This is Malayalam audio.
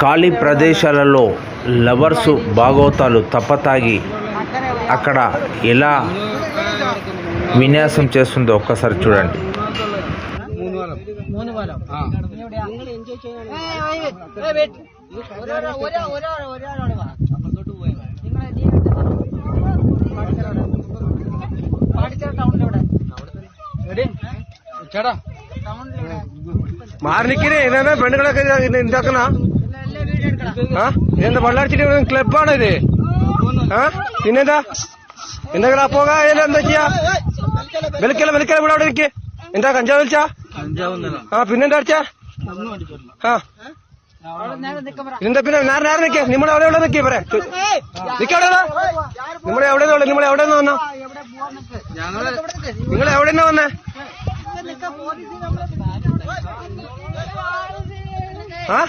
ఖాళీ ప్రదేశాలలో లవర్స్ భాగవతాలు తప్పతాగి అక్కడ ఎలా విన్యాసం చేస్తుందో ఒక్కసారి చూడండి. മാറിനിക്കണേ എന്നാ പെണ്ണുങ്ങളൊക്കെ എന്താക്കണ ഇതെന്താ വെള്ളടിച്ചിട്ട് ക്ലബ് ആണോ ഇത്? പിന്നെന്താ എന്തെങ്കിലും പോക എന്താ ചെയ്യാ? വിളിക്കല വിളിക്കല ഇവിടെ അവിടെ ഇരിക്കേ. എന്താ കഞ്ചാവ് വലിച്ചാ? പിന്നെന്താ അടിച്ചാ? ഇതെന്താ പിന്നെ നേരെ നേരെ നിക്കേ. നിങ്ങളെ എവിടെ നിക്കേ പറ നിക്കവിടെ നിങ്ങളെ എവിടെ നിങ്ങൾ എവിടെ നിന്ന് വന്നോ? നിങ്ങൾ എവിടെ നിന്നാ വന്നേ? ആ